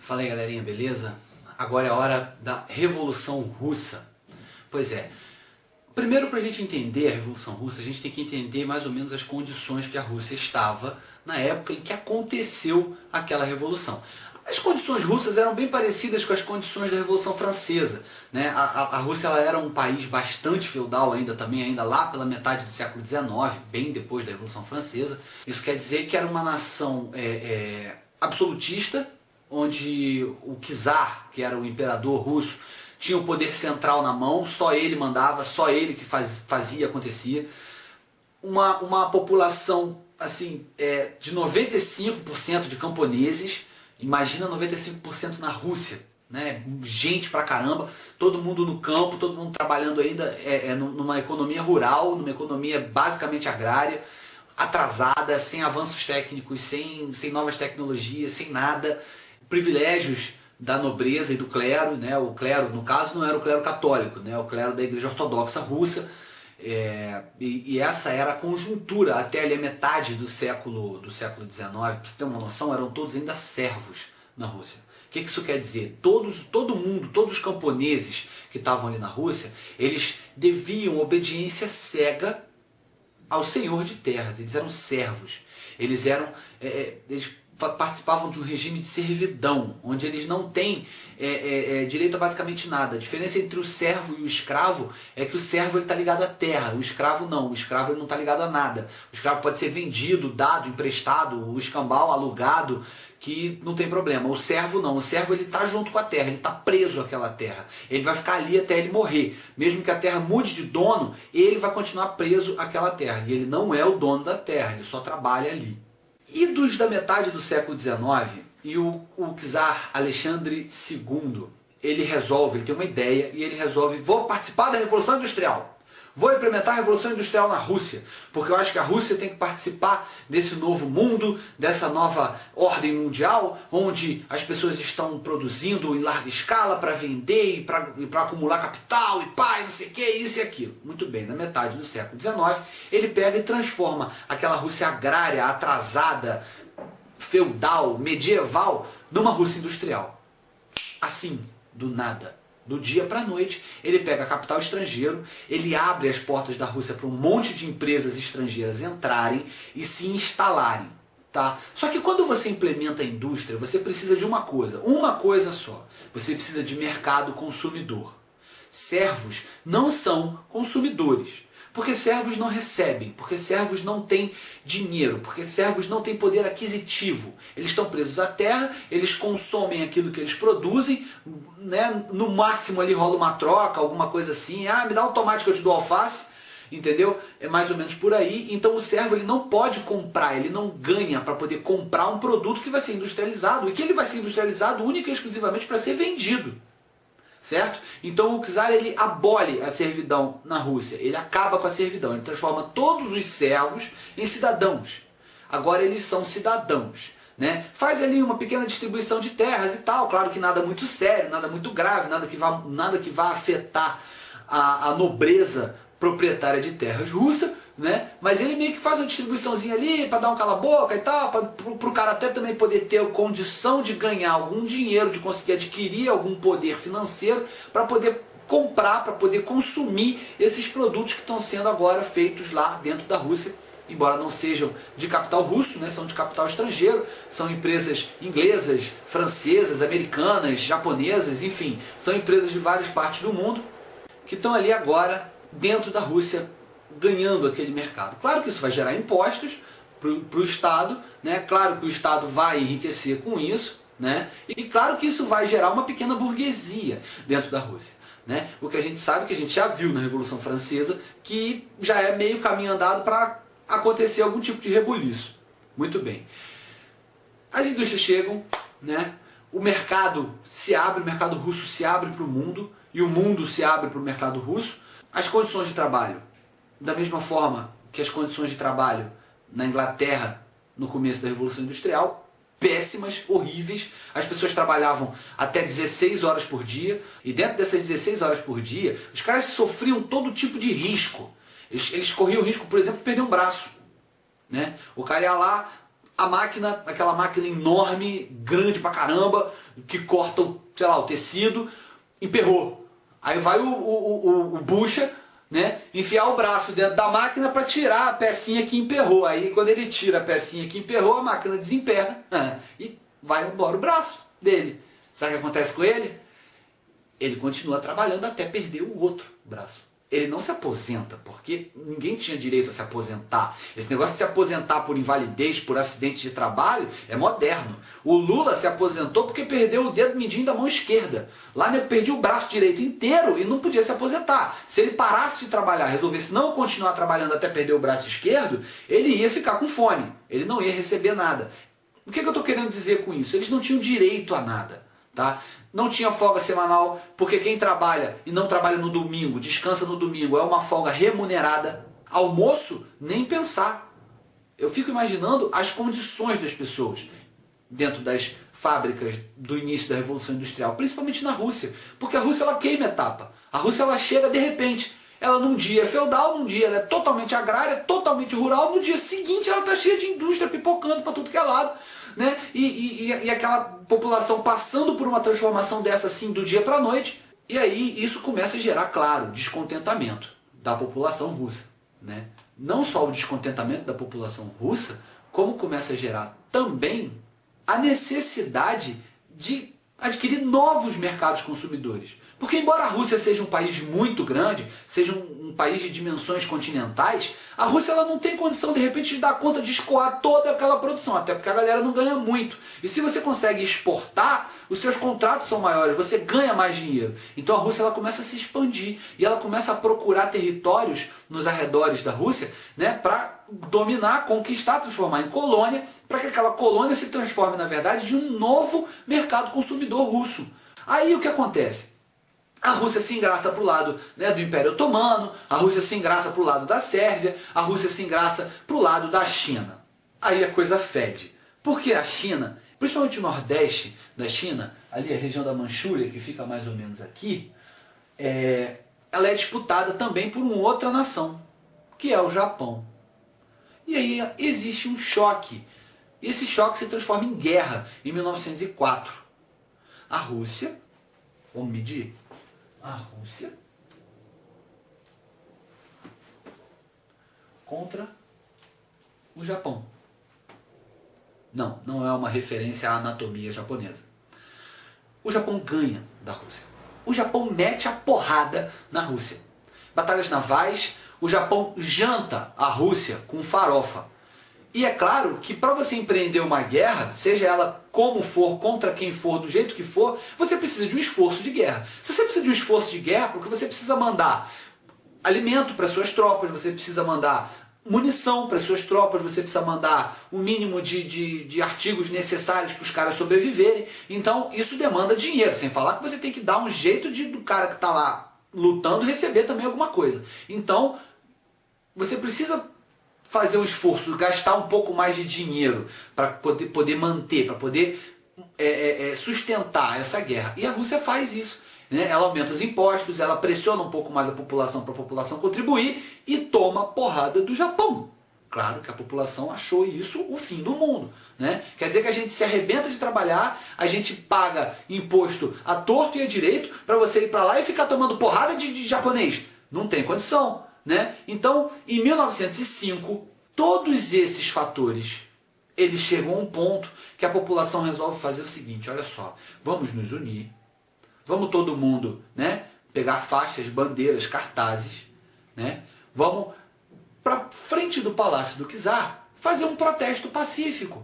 Fala aí, galerinha, beleza? Agora é a hora da Revolução Russa. Pois é, primeiro, para a gente entender a Revolução Russa, a gente tem que entender mais ou menos as condições que a Rússia estava na época em que aconteceu aquela revolução. As condições russas eram bem parecidas com as condições da Revolução Francesa, né? A Rússia ela era um país bastante feudal ainda lá pela metade do século XIX, bem depois da Revolução Francesa. Isso quer dizer que era uma nação absolutista, onde o czar, que era o imperador russo, tinha o poder central na mão, só ele mandava, só ele que fazia, acontecia. Uma população assim, de 95% de camponeses. Imagina 95% na Rússia, né? Gente pra caramba, todo mundo no campo, todo mundo trabalhando ainda numa economia rural, numa economia basicamente agrária, atrasada, sem avanços técnicos, sem novas tecnologias, sem nada. Privilégios da nobreza e do clero, né? O clero, no caso, não era o clero católico, né? O clero da Igreja Ortodoxa Russa. E essa era a conjuntura até ali a metade do século XIX. Para você ter uma noção, eram todos ainda servos na Rússia. O que isso quer dizer? Todo mundo, todos os camponeses que estavam ali na Rússia, eles deviam obediência cega ao senhor de terras. Eles eram servos. Eles participavam de um regime de servidão, onde eles não têm direito a basicamente nada. A diferença entre o servo e o escravo é que o servo está ligado à terra, o escravo não. O escravo ele não está ligado a nada. O escravo pode ser vendido, dado, emprestado, o escambau, alugado, que não tem problema. O servo não. O servo ele está junto com a terra, ele está preso àquela terra. Ele vai ficar ali até ele morrer. Mesmo que a terra mude de dono, ele vai continuar preso àquela terra. E ele não é o dono da terra, ele só trabalha ali. Idos da metade do século XIX, e o czar Alexandre II, ele tem uma ideia e ele resolve, vou participar da Revolução Industrial. Vou implementar a Revolução Industrial na Rússia, porque eu acho que a Rússia tem que participar desse novo mundo, dessa nova ordem mundial, onde as pessoas estão produzindo em larga escala para vender e para acumular capital e não sei o que, isso e aquilo. Muito bem, na metade do século XIX, ele pega e transforma aquela Rússia agrária, atrasada, feudal, medieval, numa Rússia industrial. Assim, do nada. Do dia para a noite, ele pega capital estrangeiro, ele abre as portas da Rússia para um monte de empresas estrangeiras entrarem e se instalarem. Tá? Só que quando você implementa a indústria, você precisa de uma coisa só. Você precisa de mercado consumidor. Servos não são consumidores. Porque servos não recebem, porque servos não têm dinheiro, porque servos não têm poder aquisitivo. Eles estão presos à terra, eles consomem aquilo que eles produzem, né? No máximo ali rola uma troca, alguma coisa assim. Me dá um tomate que eu te dou alface, entendeu? É mais ou menos por aí. Então o servo ele não pode comprar, ele não ganha para poder comprar um produto que vai ser industrializado, e que ele vai ser industrializado única e exclusivamente para ser vendido. Certo? Então o czar ele abole a servidão na Rússia, ele acaba com a servidão, ele transforma todos os servos em cidadãos. Agora eles são cidadãos, né? Faz ali uma pequena distribuição de terras e tal, claro que nada muito sério, nada muito grave, nada que vá afetar a nobreza proprietária de terras russa, né? Mas ele meio que faz uma distribuiçãozinha ali para dar um cala-boca e tal, para o cara até também poder ter a condição de ganhar algum dinheiro, de conseguir adquirir algum poder financeiro para poder comprar, para poder consumir esses produtos que estão sendo agora feitos lá dentro da Rússia, embora não sejam de capital russo, né? São de capital estrangeiro, são empresas inglesas, francesas, americanas, japonesas, enfim, são empresas de várias partes do mundo que estão ali agora dentro da Rússia, ganhando aquele mercado. Claro que isso vai gerar impostos para o Estado, né? Claro que o Estado vai enriquecer com isso, né? E claro que isso vai gerar uma pequena burguesia dentro da Rússia, né? O que a gente sabe, que a gente já viu na Revolução Francesa, que já é meio caminho andado para acontecer algum tipo de rebuliço. Muito bem. As indústrias chegam, né? O mercado se abre, o mercado russo se abre para o mundo, e o mundo se abre para o mercado russo. As condições de trabalho, da mesma forma que as condições de trabalho na Inglaterra no começo da Revolução Industrial, péssimas, horríveis. As pessoas trabalhavam até 16 horas por dia, e dentro dessas 16 horas por dia, os caras sofriam todo tipo de risco. Eles corriam o risco, por exemplo, de perder um braço, né? O cara ia lá, a máquina, aquela máquina enorme, grande pra caramba, que corta, sei lá, o tecido, emperrou. Aí vai o bucha, né, enfiar o braço dentro da máquina para tirar a pecinha que emperrou. Aí quando ele tira a pecinha que emperrou, a máquina desemperra e vai embora o braço dele. Sabe o que acontece com ele? Ele continua trabalhando até perder o outro braço. Ele não se aposenta, porque ninguém tinha direito a se aposentar. Esse negócio de se aposentar por invalidez, por acidente de trabalho, é moderno. O Lula se aposentou porque perdeu o dedo mindinho da mão esquerda. Lá ele perdia o braço direito inteiro e não podia se aposentar. Se ele parasse de trabalhar, resolvesse não continuar trabalhando até perder o braço esquerdo, ele ia ficar com fome. Ele não ia receber nada. O que eu estou querendo dizer com isso? Eles não tinham direito a nada. Tá? Não tinha folga semanal, porque quem trabalha e não trabalha no domingo, descansa no domingo, é uma folga remunerada. Almoço, nem pensar. Eu fico imaginando as condições das pessoas dentro das fábricas do início da Revolução Industrial, principalmente na Rússia, porque a Rússia ela queima etapa. A Rússia ela chega de repente. Ela num dia é feudal, num dia ela é totalmente agrária, totalmente rural, no dia seguinte ela está cheia de indústria pipocando para tudo que é lado. Né? E aquela população passando por uma transformação dessa assim do dia para a noite, e aí isso começa a gerar, claro, descontentamento da população russa. Né? Não só o descontentamento da população russa, como começa a gerar também a necessidade de adquirir novos mercados consumidores. Porque embora a Rússia seja um país muito grande, seja um país de dimensões continentais, a Rússia ela não tem condição de repente de dar conta de escoar toda aquela produção, até porque a galera não ganha muito. E se você consegue exportar, os seus contratos são maiores, você ganha mais dinheiro. Então a Rússia ela começa a se expandir e ela começa a procurar territórios nos arredores da Rússia, né, para dominar, conquistar, transformar em colônia, para que aquela colônia se transforme na verdade de um novo mercado consumidor russo. Aí o que acontece? A Rússia se engraça para o lado, né, do Império Otomano, a Rússia se engraça para o lado da Sérvia, a Rússia se engraça para o lado da China. Aí a coisa fede. Porque a China, principalmente o nordeste da China, ali a região da Manchúria, que fica mais ou menos aqui, ela é disputada também por uma outra nação, que é o Japão. E aí existe um choque. E esse choque se transforma em guerra em 1904. A Rússia, vamos medir? A Rússia contra o Japão. Não, não é uma referência à anatomia japonesa. O Japão ganha da Rússia. O Japão mete a porrada na Rússia. Batalhas navais, o Japão janta a Rússia com farofa. E é claro que para você empreender uma guerra, seja ela como for, contra quem for, do jeito que for, você precisa de um esforço de guerra. Se você precisa de um esforço de guerra, porque você precisa mandar alimento para suas tropas, você precisa mandar munição para suas tropas, você precisa mandar o mínimo de artigos necessários para os caras sobreviverem. Então isso demanda dinheiro, sem falar que você tem que dar um jeito do cara que está lá lutando receber também alguma coisa. Então você precisa fazer um esforço, gastar um pouco mais de dinheiro para poder manter, para poder sustentar essa guerra. E a Rússia faz isso. Né? Ela aumenta os impostos, ela pressiona um pouco mais a população para a população contribuir e toma porrada do Japão. Claro que a população achou isso o fim do mundo. Né? Quer dizer que a gente se arrebenta de trabalhar, a gente paga imposto à torto e à direito para você ir para lá e ficar tomando porrada de japonês. Não tem condição. Né? Então, em 1905, todos esses fatores, eles chegam a um ponto que a população resolve fazer o seguinte, olha só, vamos nos unir, vamos todo mundo, né, pegar faixas, bandeiras, cartazes, né, vamos para frente do Palácio do Czar fazer um protesto pacífico,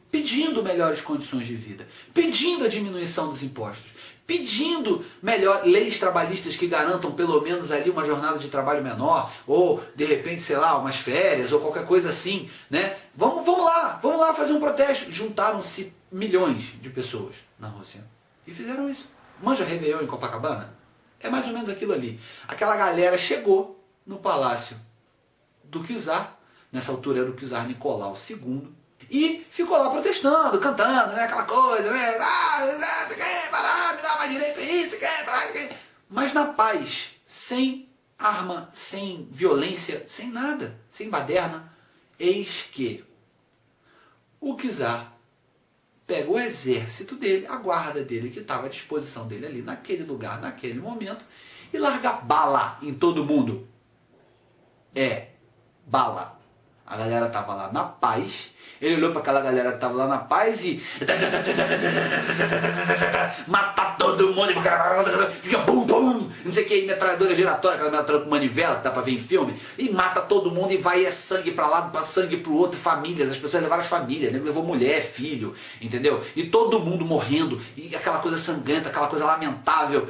pedindo melhores condições de vida, pedindo a diminuição dos impostos, pedindo leis trabalhistas que garantam pelo menos ali uma jornada de trabalho menor, ou de repente, sei lá, umas férias, ou qualquer coisa assim, né? Vamos lá fazer um protesto. Juntaram-se milhões de pessoas na Rússia e fizeram isso. Manja Réveillon em Copacabana? É mais ou menos aquilo ali. Aquela galera chegou no Palácio do Czar, nessa altura era o Czar Nicolau II, e ficou lá protestando, cantando, né, aquela coisa, né? Você quer parar, me dá mais direito aí, você quer parar, mas na paz, sem arma, sem violência, sem nada, sem baderna. Eis que o czar pega o exército dele, a guarda dele que estava à disposição dele ali naquele lugar, naquele momento, e larga bala em todo mundo. Bala. A galera tava lá na paz, ele olhou para aquela galera que tava lá na paz e mata todo mundo, fica bum bum, não sei o que, metralhadora giratória, aquela metralhadora com manivela que dá para ver em filme, e mata todo mundo e vai sangue para lá, sangue pro outro, famílias, as pessoas levaram as famílias, né? Levou mulher, filho, entendeu? E todo mundo morrendo, e aquela coisa sangrenta, aquela coisa lamentável.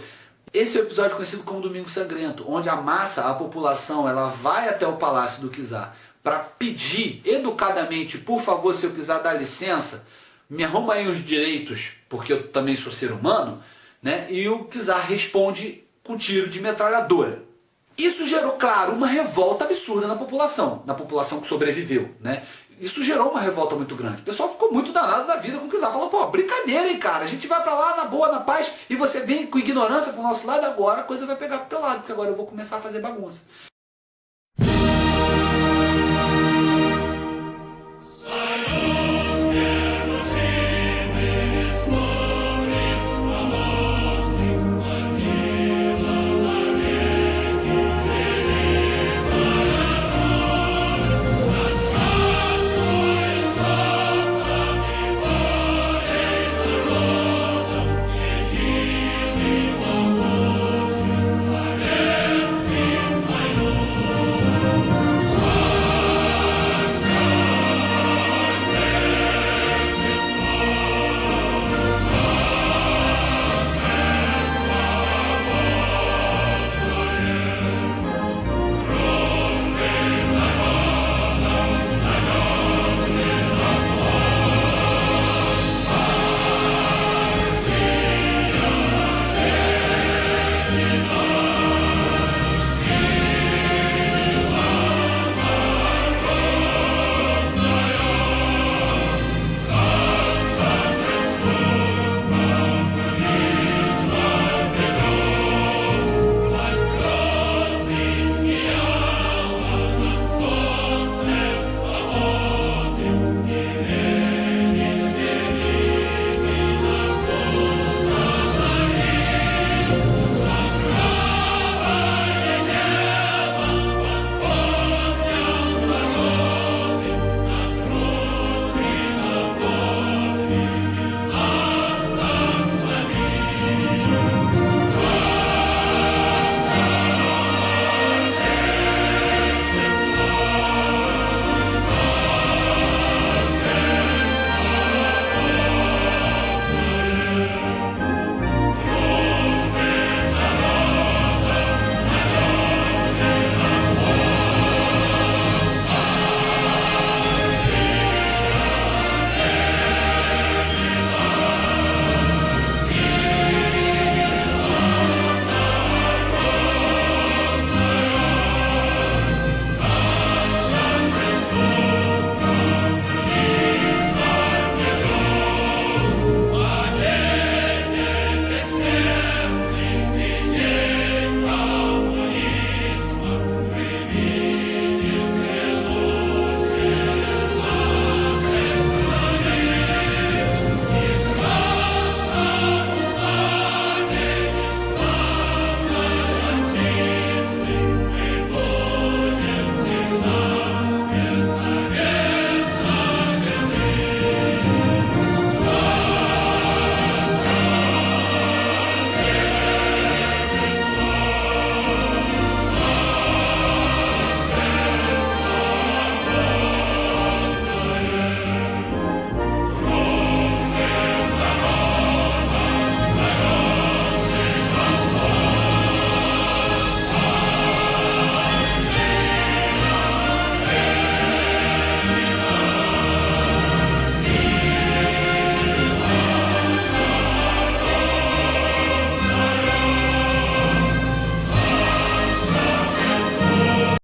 Esse é o episódio conhecido como Domingo Sangrento, onde a massa, a população, ela vai até o palácio do czar para pedir educadamente, por favor, se eu quiser dar licença, me arruma aí os direitos, porque eu também sou ser humano, né? E o czar responde com tiro de metralhadora. Isso gerou, claro, uma revolta absurda na população que sobreviveu, né? Isso gerou uma revolta muito grande. O pessoal ficou muito danado da vida com o czar. Falou, pô, brincadeira, hein, cara? A gente vai pra lá na boa, na paz, e você vem com ignorância pro nosso lado, agora a coisa vai pegar pro teu lado, porque agora eu vou começar a fazer bagunça.